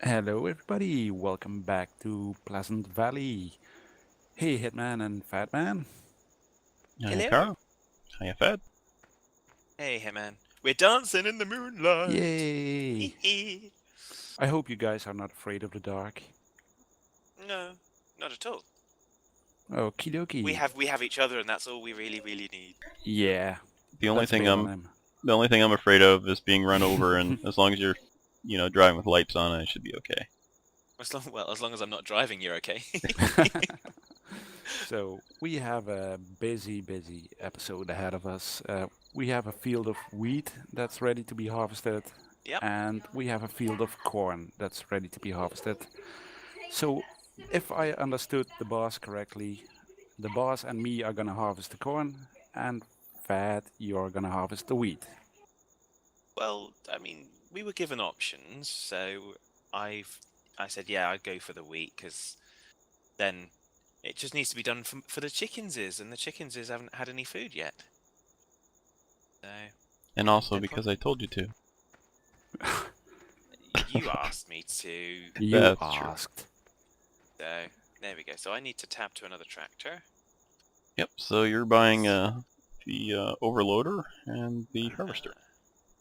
Hello, everybody. Welcome back to Pleasant Valley. Hey, Hitman and Phaddman. Hiya, Hello. Carl. Hiya, Fed. Hey, man. We're dancing in the moonlight. Yay! I hope you guys are not afraid of the dark. No, not at all. Okie dokie. We have each other, and that's all we really need. Yeah, The only let's thing bail on I'm him. the only thing I'm afraid of is being run over, and as long as you're, driving with lights on, I should be okay. As long as I'm not driving, you're okay. So, we have a busy episode ahead of us. We have a field of wheat that's ready to be harvested. Yep. And we have a field of corn that's ready to be harvested. So, if I understood the boss correctly, the boss and me are gonna harvest the corn, and Fat, you're gonna harvest the wheat. Well, I mean, we were given options, so I said, yeah, I'd go for the wheat because then it just needs to be done for the chickenses, and the chickenses haven't had any food yet. So And also They're because I told you to. you asked me to. You That's true. asked. So there we go. So I need to tab to another tractor. Yep. So you're buying the overloader and the harvester.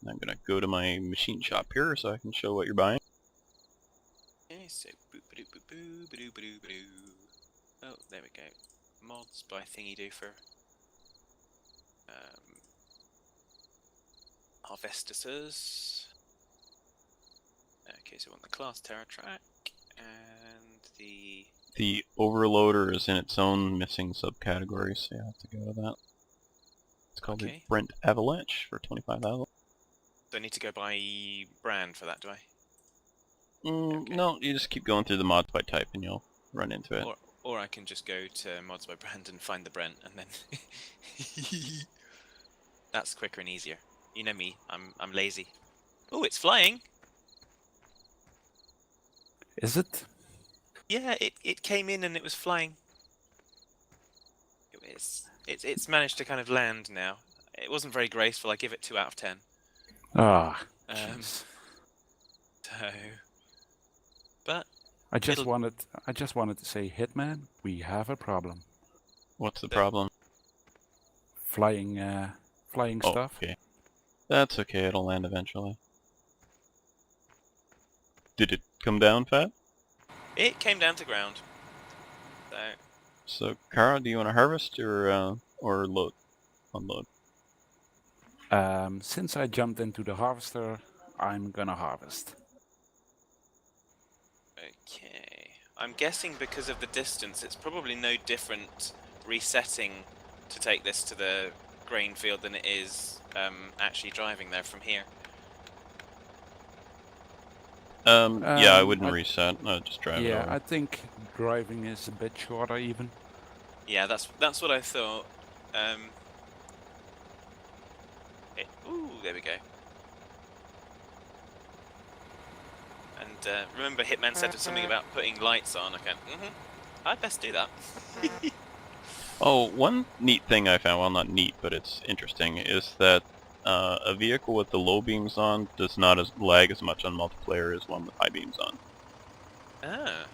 And I'm gonna go to my machine shop here so I can show what you're buying. Okay, so boo. Oh, there we go. Mods by thingy do for harvesters. Okay, so on the class Terra track and the The overloader is in its own missing subcategory, so you have to go to that. It's called the Brent Avalanche for 25,000. So I need to go by brand for that, do I? Okay. No, you just keep going through the mods by type and you'll run into it. Or I can just go to mods by brand and find the Brent, and then that's quicker and easier. You know me, I'm lazy. Oh, it's flying. Is it? Yeah, it came in and it was flying. It's managed to kind of land now. It wasn't very graceful. I give it 2 out of 10. Ah, So, but I just wanted to say, Hitman, we have a problem. What's the problem? Flying stuff. Okay. That's okay, it'll land eventually. Did it come down, Fat? it came down to ground. So, Kara, do you want to harvest or load? Unload. Since I jumped into the harvester, I'm gonna harvest. Okay. I'm guessing because of the distance, it's probably no different resetting to take this to the grain field than it is actually driving there from here. Yeah, I wouldn't reset. No, just drive it over. Yeah, I think driving is a bit shorter even. Yeah, that's what I thought. Ooh, there we go. And remember, Hitman said something about putting lights on. I can. I'd best do that. Oh, one neat thing I found, well not neat, but it's interesting, is that a vehicle with the low beams on does not lag as much on multiplayer as one with high beams on. Ah.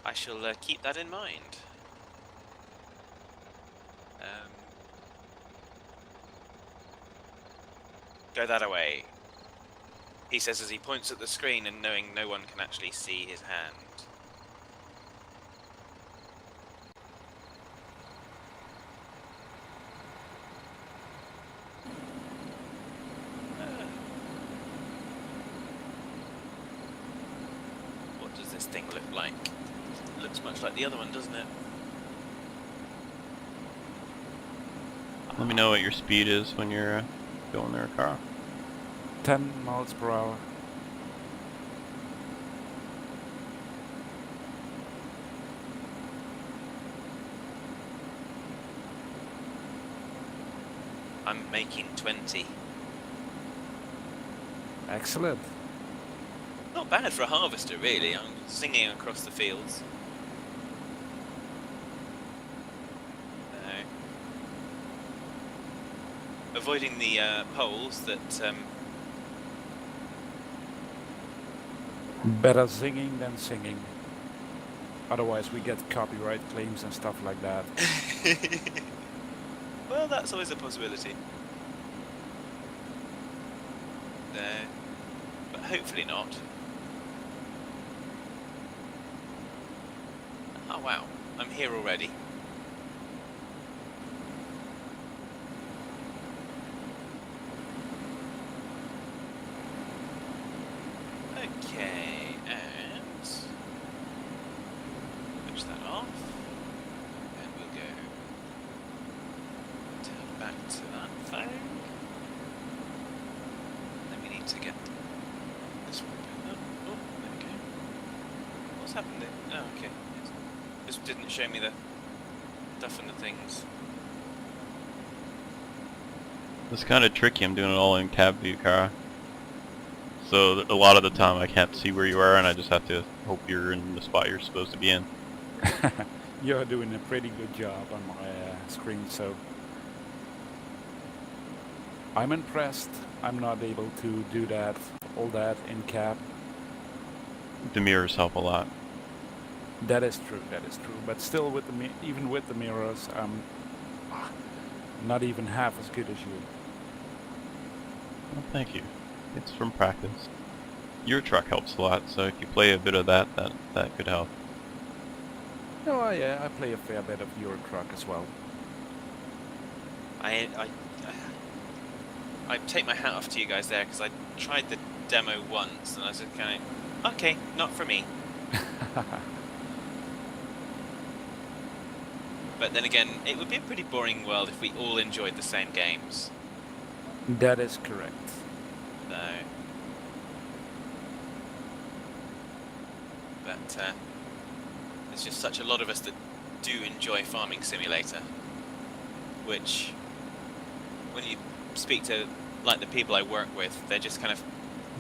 I shall keep that in mind. Go that away, he says as he points at the screen and knowing no one can actually see his hand. What does this thing look like? It looks much like the other one, doesn't it? Let me know what your speed is when you're going there, Carl. 10 miles per hour. I'm making 20. Excellent. Not bad for a harvester, really. I'm singing across the fields. Avoiding the poles that Better singing than singing. Otherwise, we get copyright claims and stuff like that. Well, that's always a possibility. But hopefully not. Oh wow, I'm here already. Okay, and switch that off. And we'll go turn back to that phone. Then we need to get this one. Oh, there we go. What's happened there? Oh, okay. This didn't show me the stuff and the things. It's kind of tricky. I'm doing it all in cab view car. So a lot of the time I can't see where you are, and I just have to hope you're in the spot you're supposed to be in. You're doing a pretty good job on my screen, so I'm impressed. I'm not able to do that, all that in cab. The mirrors help a lot. That is true. That is true. But still, with the even with the mirrors, I'm not even half as good as you. Well, thank you. It's from practice. Your truck helps a lot, so if you play a bit of that could help. Oh yeah, I play a fair bit of your truck as well. I take my hat off to you guys there, because I tried the demo once and I was just kind of, okay, not for me. But then again, it would be a pretty boring world if we all enjoyed the same games. That is correct. So, but there's just such a lot of us that do enjoy Farming Simulator, which, when you speak to like the people I work with, they're just kind of,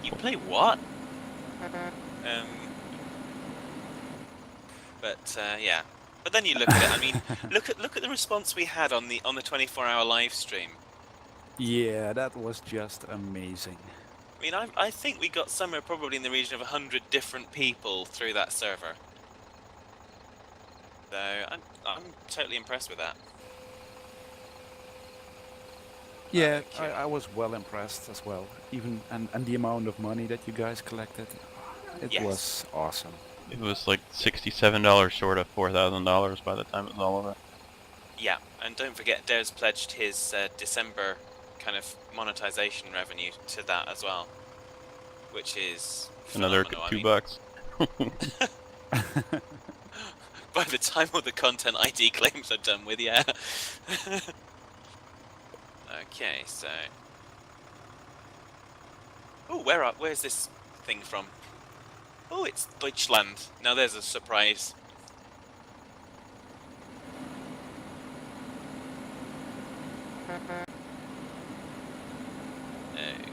you play what? But yeah. But then you look at it. I mean, look at the response we had on the 24-hour live stream. Yeah, that was just amazing. I mean, I think we got somewhere probably in the region of 100 different people through that server. So I'm totally impressed with that. Yeah, Okay. I was well impressed as well. Even and the amount of money that you guys collected, it Yes. was awesome. It was like $67 short of $4,000 by the time it was all over. Yeah, and don't forget, Dare's pledged his December kind of monetization revenue to that as well, which is Another phenomenal. $2. By the time all the content ID claims are done with, yeah. Okay, so. Oh, where's this thing from? Oh, it's Deutschland. Now there's a surprise.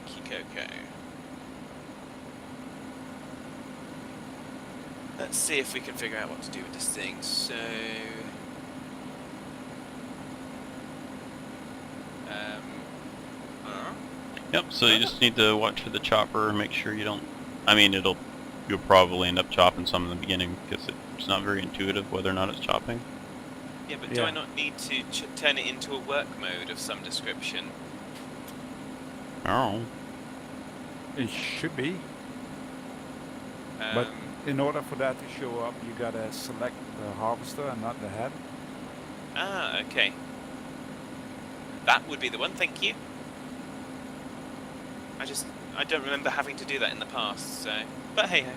Kikoko. Let's see if we can figure out what to do with this thing. So, Yep, so you just need to watch for the chopper and make sure you don't... I mean, you'll probably end up chopping some in the beginning because it's not very intuitive whether or not it's chopping. yeah, but do I not need to turn it into a work mode of some description? Oh. It should be. But in order for that to show up, you gotta select the harvester and not the head. Ah, okay. That would be the one, thank you. I don't remember having to do that in the past, so... But hey ho.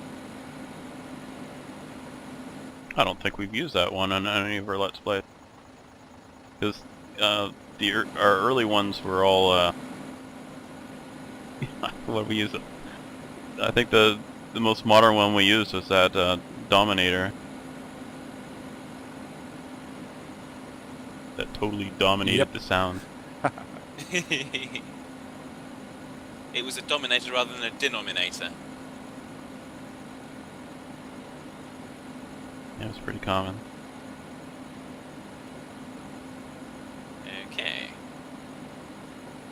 I don't think we've used that one on any of our Let's Play. Because our early ones were all... what did we use? I think the most modern one we used was that Dominator. That totally dominated the sound. It was a dominator rather than a denominator. Yeah, it's pretty common. Okay.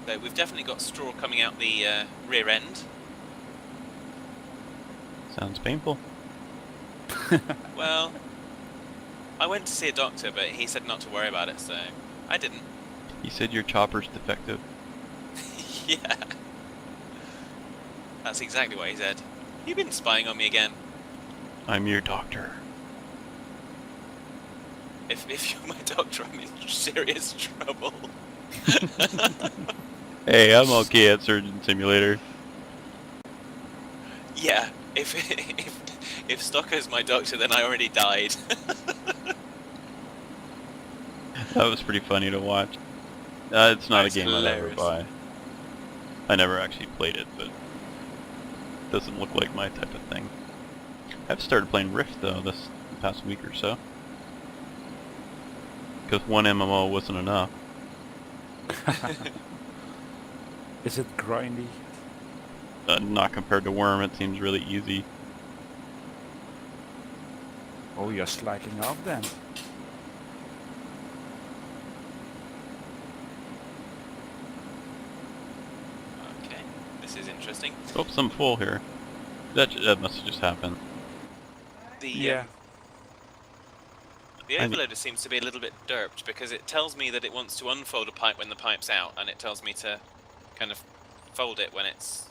So we've definitely got straw coming out the rear end. Sounds painful. Well, I went to see a doctor, but he said not to worry about it, so I didn't. He said your chopper's defective. Yeah. That's exactly what he said. You've been spying on me again. I'm your doctor. If you're my doctor, I'm in serious trouble. Hey, I'm okay at Surgeon Simulator. Yeah, if Stocker's my doctor, then I already died. That was pretty funny to watch. It's not a That's game I'd ever hilarious. buy. I never actually played it, but it doesn't look like my type of thing. I've started playing Rift though this past week or so. Because one MMO wasn't enough. Is it grindy? Not compared to Worm, it seems really easy. Oh, you're slacking off then. Okay, this is interesting. Oops, I'm full here. That must have just happened. The Yeah. the I mean- overloader seems to be a little bit derped because it tells me that it wants to unfold a pipe when the pipe's out, and it tells me to kind of fold it when it's.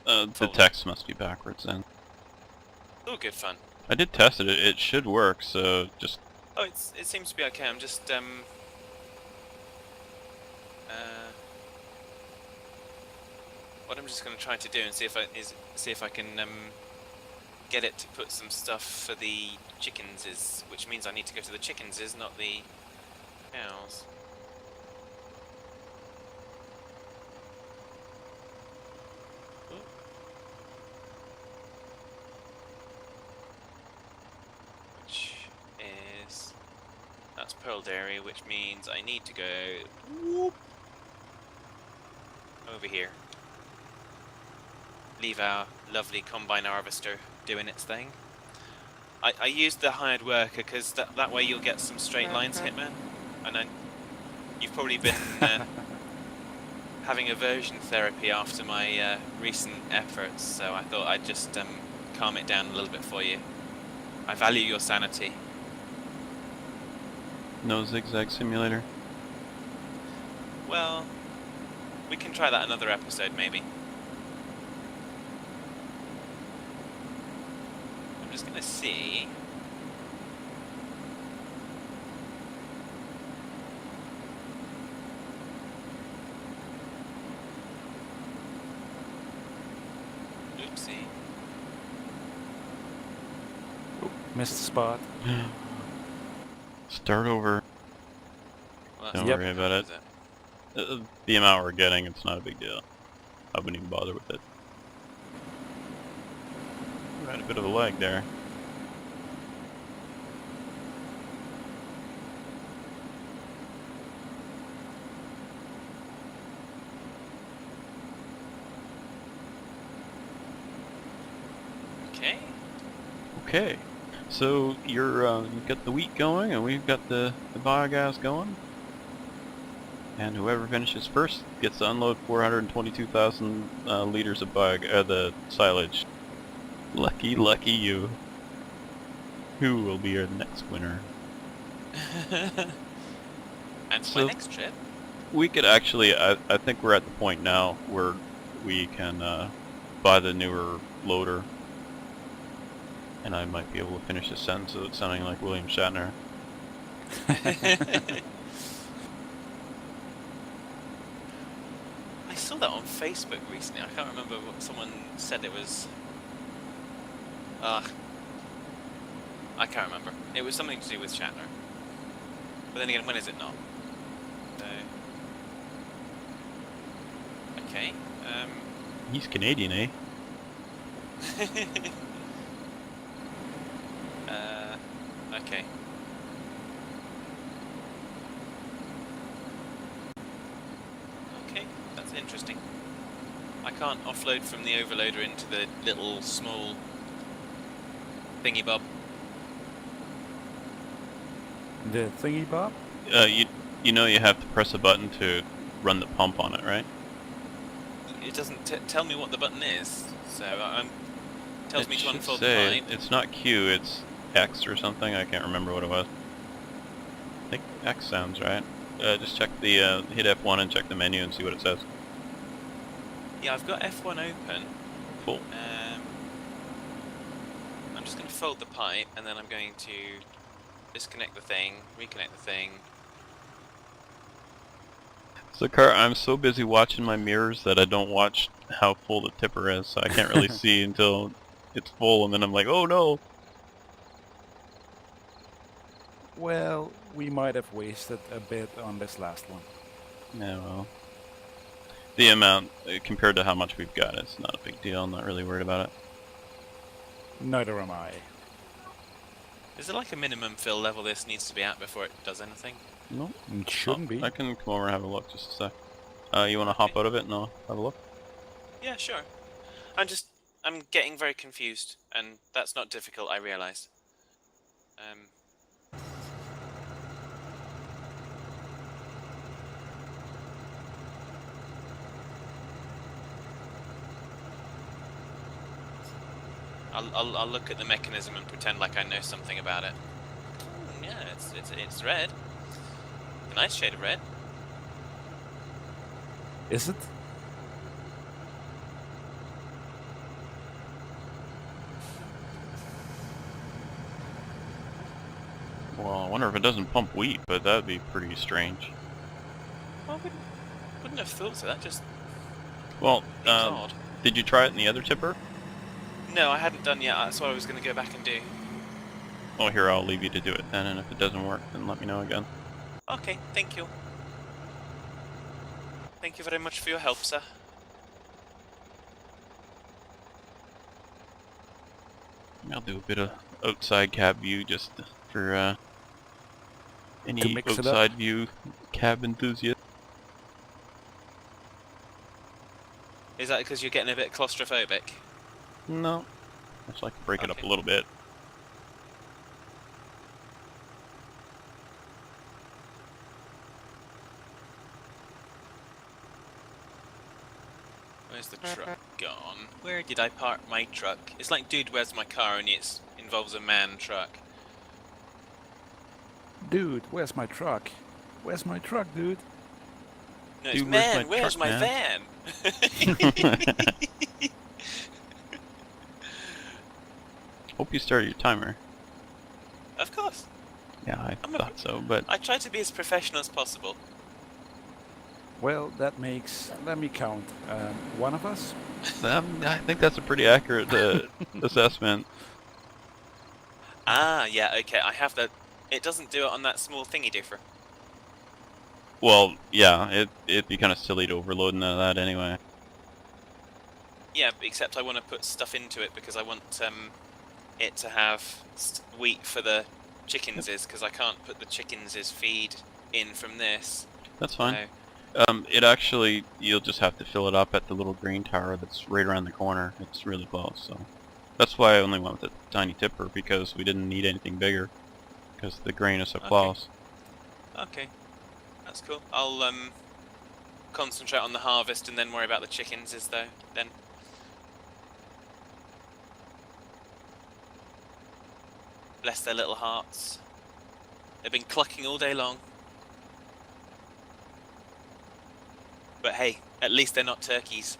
The Fold. text must be backwards then. Oh, good fun. I did test it, it should work, so just... Oh, it seems to be okay. I'm just what I'm just going to try to do and see if I can get it to put some stuff for the chickens, which means I need to go to the chickens, not the cows. Ooh. Which is that's Pearl Dairy, which means I need to go whoop, over here. Leave our lovely combine harvester doing its thing. I used the hired worker because that way you'll get some straight lines, Hitman. And then you've probably been having aversion therapy after my recent efforts, so I thought I'd just calm it down a little bit for you. I value your sanity. No zigzag simulator. Well, we can try that another episode, maybe. I'm just gonna see. Oopsie. Oh, missed the spot. Start over. Well, Don't Yep. worry about it. The amount we're getting, it's not a big deal. I wouldn't even bother with it. We had a bit of a lag there. Okay. Okay, so you've got the wheat going, and we've got the biogas going. And whoever finishes first gets to unload 422,000 liters of the silage. Lucky, lucky you. Who will be your next winner? And for So- my next trip, We could actually, I think we're at the point now where we can buy the newer loader. And I might be able to finish this sentence without sounding like William Shatner. I saw that on Facebook recently. I can't remember what someone said it was. I can't remember. It was something to do with Shatner. But then again, when is it not? So. Okay. He's Canadian, eh? Okay. Okay, that's interesting. I can't offload from the overloader into the little small thingy bob. The thingy bob? You know you have to press a button to run the pump on it, right? It doesn't tell me what the button is, so tells It me to should unfold the say pipe. it's not Q, it's X or something. I can't remember what it was. I think X sounds right. Just check the hit F1 and check the menu and see what it says. Yeah, I've got F1 open. Full. I'm just going to fold the pipe, and then I'm going to disconnect the thing, reconnect the thing. So, Car, I'm so busy watching my mirrors that I don't watch how full the tipper is, so I can't really see until it's full, and then I'm like, oh no! Well, we might have wasted a bit on this last one. Yeah, well. The amount, compared to how much we've got, it's not a big deal. I'm not really worried about it. Neither am I. Is there like a minimum fill level this needs to be at before it does anything? No. It shouldn't be. I can come over and have a look just a sec. You want to hop out of it and I'll have a look? Yeah, sure. I'm getting very confused, and that's not difficult, I realise. I'll look at the mechanism and pretend like I know something about it. Yeah, it's red. A nice shade of red. Is it? Well, I wonder if it doesn't pump wheat, but that'd be pretty strange. I wouldn't have thought so. That just Well, seems odd. did you try it in the other tipper? No, I hadn't done yet. That's what I was going to go back and do. Oh, here, I'll leave you to do it then, and if it doesn't work, then let me know again. Okay, thank you. Thank you very much for your help, sir. I'll do a bit of outside cab view just for any mix it up. outside view cab enthusiast. Is that because you're getting a bit claustrophobic? No, I just like to break it up Okay. a little bit. Where's the truck gone? Where did I park my truck? It's like, dude, where's my car? Only it involves a man truck. Dude, where's my truck? Where's my truck, dude? No, it's Dude, where's man, my where's truck, my man? van? Hope you started your timer. Of course. Yeah, I I'm a- thought so, but I try to be as professional as possible. Well, that makes, let me count, one of us? I think that's a pretty accurate assessment. Ah, yeah, okay, I have that. It doesn't do it on that small thingy differ. Well, yeah, it'd be kind of silly to overload into that anyway. Yeah, except I want to put stuff into it because I want it to have wheat for the chickens because I can't put the chickens' feed in from this. That's fine. So, It actually, you'll just have to fill it up at the little green tower that's right around the corner. It's really close, so. That's why I only went with a tiny tipper, because we didn't need anything bigger. Because the grain is so Okay. close. okay, that's cool. I'll concentrate on the harvest and then worry about the chickens then. Bless their little hearts. They've been clucking all day long. But hey, at least they're not turkeys.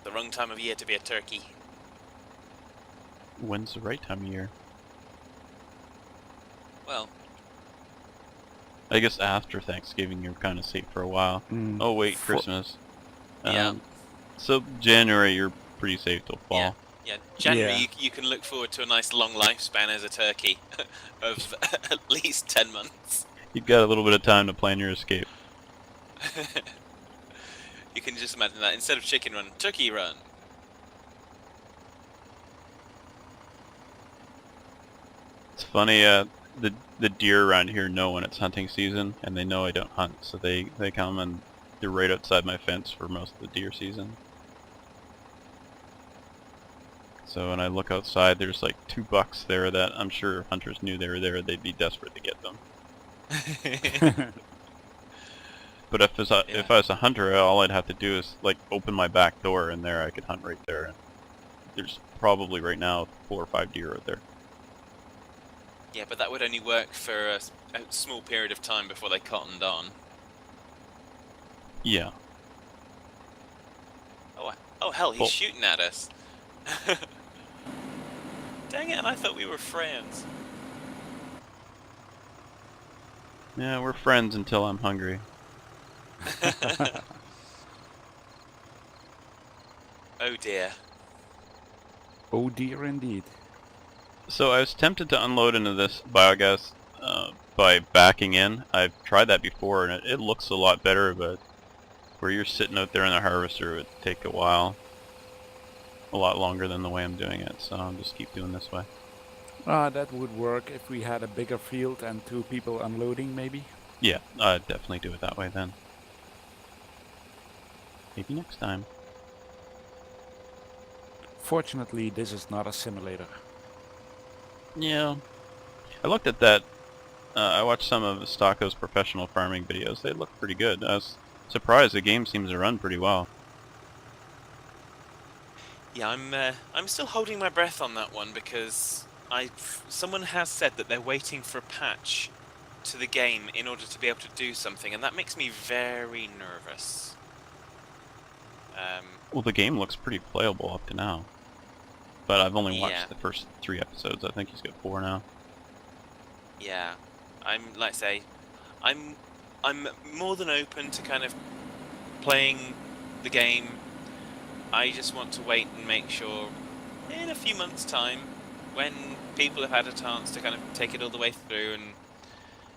The wrong time of year to be a turkey. When's the right time of year? Well, I guess after Thanksgiving you're kind of safe for a while. Mm, Oh wait, for- Christmas. Yeah. So January you're pretty safe till fall. Yeah. yeah, January Yeah. You can look forward to a nice long lifespan as a turkey of at least 10 months. You've got a little bit of time to plan your escape. You can just imagine that. Instead of chicken run, turkey run. It's funny, the deer around here know when it's hunting season, and they know I don't hunt, so they come and they're right outside my fence for most of the deer season. So when I look outside, there's like 2 bucks there that I'm sure if hunters knew they were there, they'd be desperate to get them. But if I was a hunter, all I'd have to do is like open my back door, and there I could hunt right there. And there's probably right now 4 or 5 deer out there. Yeah, but that would only work for a small period of time before they cottoned on. Yeah. Oh hell, he's Well, shooting at us. Dang it, and I thought we were friends. yeah, we're friends until I'm hungry. Oh dear. Oh dear, indeed. So I was tempted to unload into this biogas by backing in. I've tried that before, and it looks a lot better, but where you're sitting out there in the harvester, it would take a while. A lot longer than the way I'm doing it, so I'll just keep doing this way. That would work if we had a bigger field and 2 people unloading, maybe. Yeah, I'd definitely do it that way then. Maybe next time. Fortunately, this is not a simulator. Yeah. I looked at that. I watched some of Stocko's professional farming videos. They look pretty good. I was surprised the game seems to run pretty well. Yeah, I'm still holding my breath on that one because someone has said that they're waiting for a patch to the game in order to be able to do something, and that makes me very nervous. Well, the game looks pretty playable up to now. But I've only watched Yeah. the first 3 episodes. I think he's got 4 now. Yeah, like I say, I'm more than open to kind of playing the game. I just want to wait and make sure in a few months' time, when people have had a chance to kind of take it all the way through and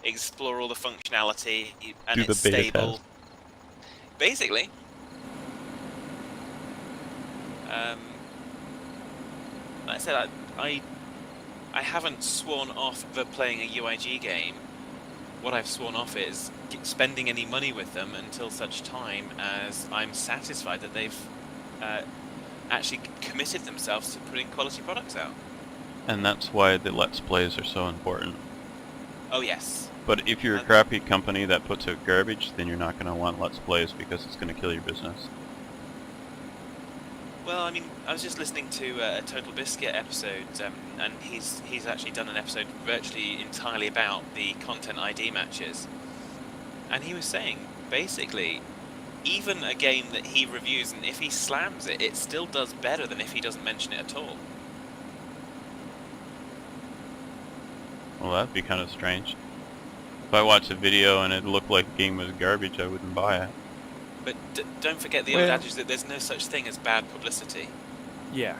explore all the functionality and Do it's the beta stable. test. Basically. Like I said, I haven't sworn off of playing a UIG game. What I've sworn off is spending any money with them until such time as I'm satisfied that they've actually committed themselves to putting quality products out. And that's why the Let's Plays are so important. Oh yes. But if you're a crappy company that puts out garbage, then you're not going to want Let's Plays because it's going to kill your business. Well, I mean, I was just listening to a Total Biscuit episode, and he's actually done an episode virtually entirely about the Content ID matches. And he was saying, basically, even a game that he reviews, and if he slams it, it still does better than if he doesn't mention it at all. Well, that'd be kind of strange. If I watched a video and it looked like the game was garbage, I wouldn't buy it. But don't forget the old adage that there's no such thing as bad publicity. Yeah.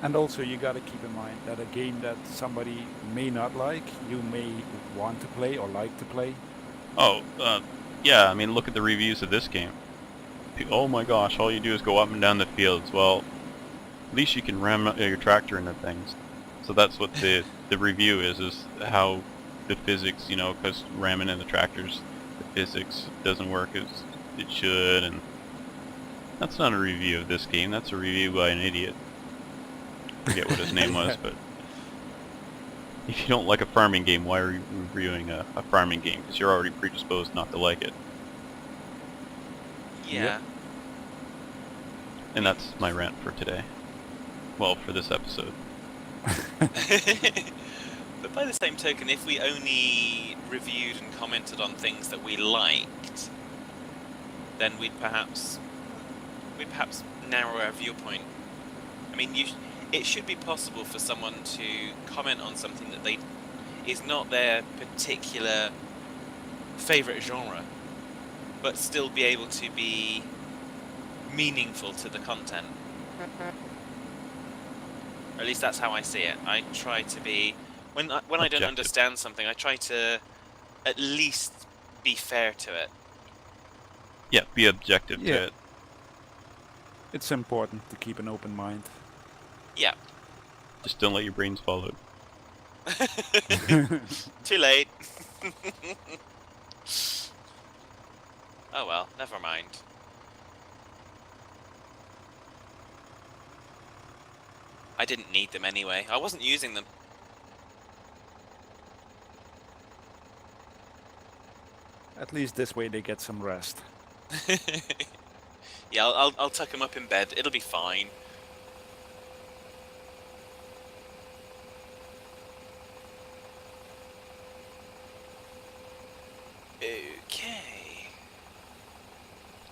And also you gotta keep in mind that a game that somebody may not like, you may want to play or like to play. Oh, yeah, I mean, look at the reviews of this game. Oh my gosh, all you do is go up and down the fields. Well, at least you can ram your tractor into things. So that's what the review is how the physics, you know, because ramming in the tractors, the physics doesn't work as it should, and that's not a review of this game, that's a review by an idiot. Forget what his name was, but if you don't like a farming game, why are you reviewing a farming game? Because you're already predisposed not to like it. Yeah. Yep. And that's my rant for today. Well, for this episode. But by the same token, if we only reviewed and commented on things that we liked, then we'd perhaps narrow our viewpoint. I mean, it should be possible for someone to comment on something that is not their particular favorite genre, but still be able to be meaningful to the content. Or at least that's how I see it. I try to be, when I don't understand something, I try to at least be fair to it. Yeah, be objective to it. It's important to keep an open mind. Yeah. Just don't let your brains fall out. Too late. Oh well, never mind. I didn't need them anyway. I wasn't using them. At least this way they get some rest. Yeah, I'll tuck him up in bed. It'll be fine. Okay.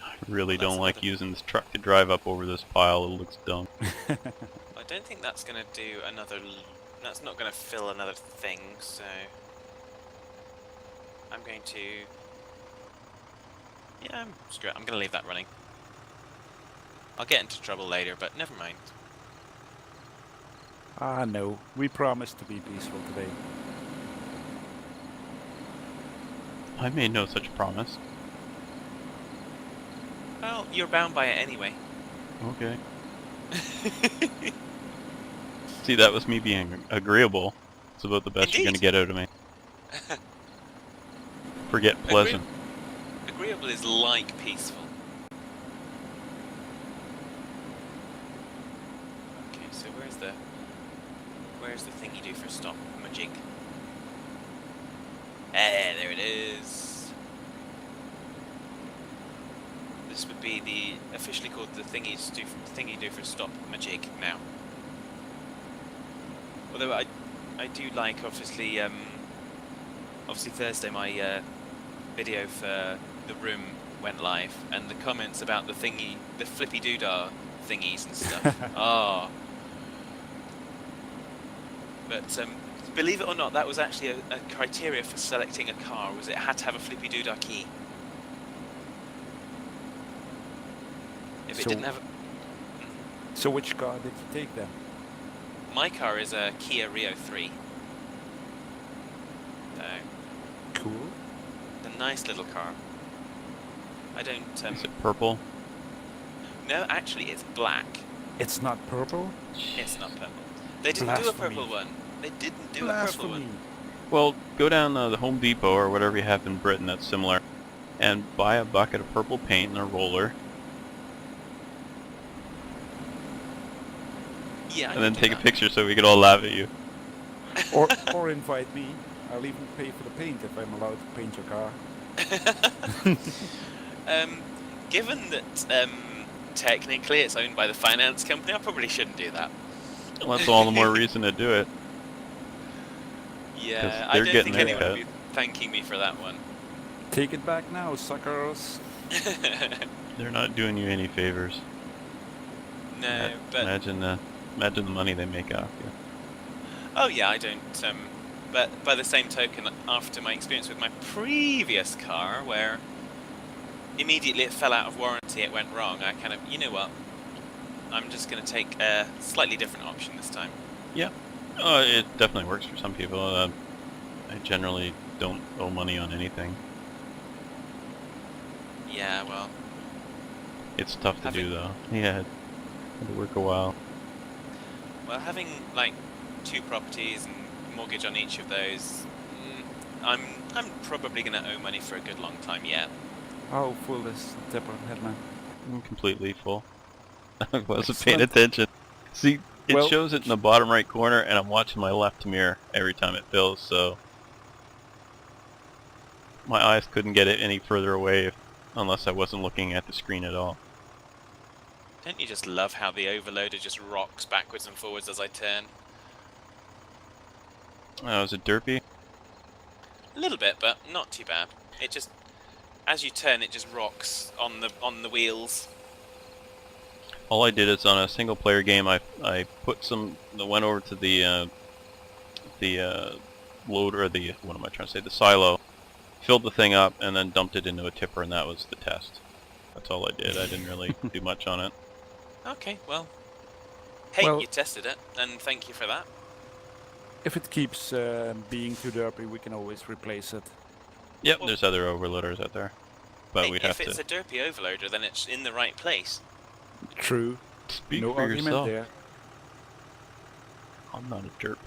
I really Well, that's don't like another- using this truck to drive up over this pile. It looks dumb. I don't think that's gonna do another. That's not gonna fill another thing. So I'm going to. Yeah, screw it. I'm gonna leave that running. I'll get into trouble later, but never mind. Ah, no. We promised to be peaceful today. I made no such promise. Well, you're bound by it anyway. Okay. See, that was me being agreeable. It's about the best you're going to Indeed. get out of me. Forget pleasant. Agreeable is like peaceful. Okay, so where's the thing you do for stop magic? There it is. This would be the officially called the thing you do for stop magic now. Although I do like obviously Thursday my video for the room went live, and the comments about the flippy doodah thingies and stuff. Ah. But believe it or not, that was actually a criteria for selecting a car. Was it had to have a flippy doodah key. If it So- didn't have, So which car did you take then? my car is a Kia Rio 3. So Cool. a nice little car. I don't. Is it purple? No, actually, it's black. It's not purple? It's not purple. They didn't do a Blasphemy. purple one. They didn't do a purple Blasphemy. one. Well, go down the Home Depot or whatever you have in Britain that's similar, and buy a bucket of purple paint and a roller, Yeah. I and then can do take a that. picture so we could all laugh at you. Or invite me. I'll even pay for the paint if I'm allowed to paint your car. Given that technically it's owned by the finance company, I probably shouldn't do that. Well, that's all the more reason to do it. Yeah, 'Cause I they're don't getting think their anyone would cut. be thanking me for that one. Take it back now, suckers. They're not doing you any favors. No, but Imagine the money they make off you. oh yeah, I don't. But by the same token, after my experience with my previous car, where immediately it fell out of warranty, it went wrong. I kind of, you know what? I'm just going to take a slightly different option this time. It definitely works for some people. I generally don't owe money on anything. Yeah, well, It's tough to Having- do though. Yeah, had to work a while. having like 2 properties and mortgage on each of those, I'm probably going to owe money for a good long time yet. How full is the tipper, Headman? I'm completely full. I wasn't paying Excellent. attention. See, it Well- shows it in the bottom right corner, and I'm watching my left mirror every time it fills, so my eyes couldn't get it any further away unless I wasn't looking at the screen at all. Don't you just love how the overloader just rocks backwards and forwards as I turn? Was it derpy? A little bit, but not too bad. It just, as you turn, it just rocks on the wheels. All I did is on a single player game, I put went over to the loader, or the, what am I trying to say, the silo, filled the thing up, and then dumped it into a tipper, and that was the test. That's all I did. I didn't really do much on it. Okay, well, hey, Well- you tested it, and thank you for that. If it keeps being too derpy, we can always replace it. Yep, Well- there's other overloaders out there, but Hey, we'd have if it's to a derpy overloader, then it's in the right place. True. speak No for argument yourself. there. I'm not a derp.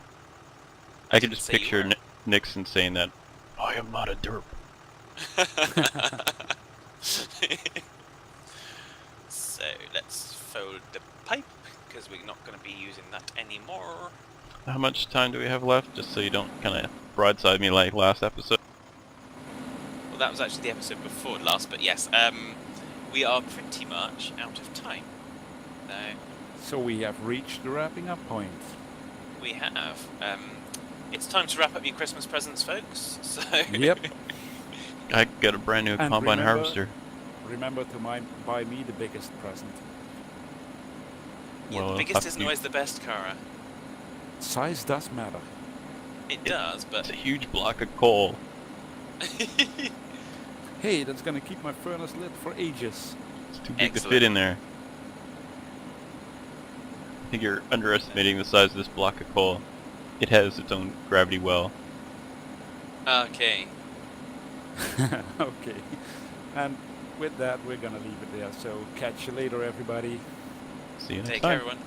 I I could didn't just say you picture were. Nixon saying that, I am not a derp. So let's fold the pipe, because we're not going to be using that anymore. How much time do we have left, just so you don't kind of broadside me like last episode? Well, that was actually the episode before last, but yes, we are pretty much out of time. So we have reached the wrapping up point. We have. It's time to wrap up your Christmas presents, folks. So Yep. I got a brand new And combine remember- harvester. Remember to buy me the biggest present. Yeah, Well, the I'll biggest have isn't to- always the best, Kara. Size does matter. It does, It's but a huge block of coal. Hey, that's gonna keep my furnace lit for ages. It's too big to Excellent. fit in there. I think you're underestimating the size of this block of coal. It has its own gravity well. okay. Okay. And with that, we're gonna leave it there. So catch you later, everybody. See you next Take time. care, everyone.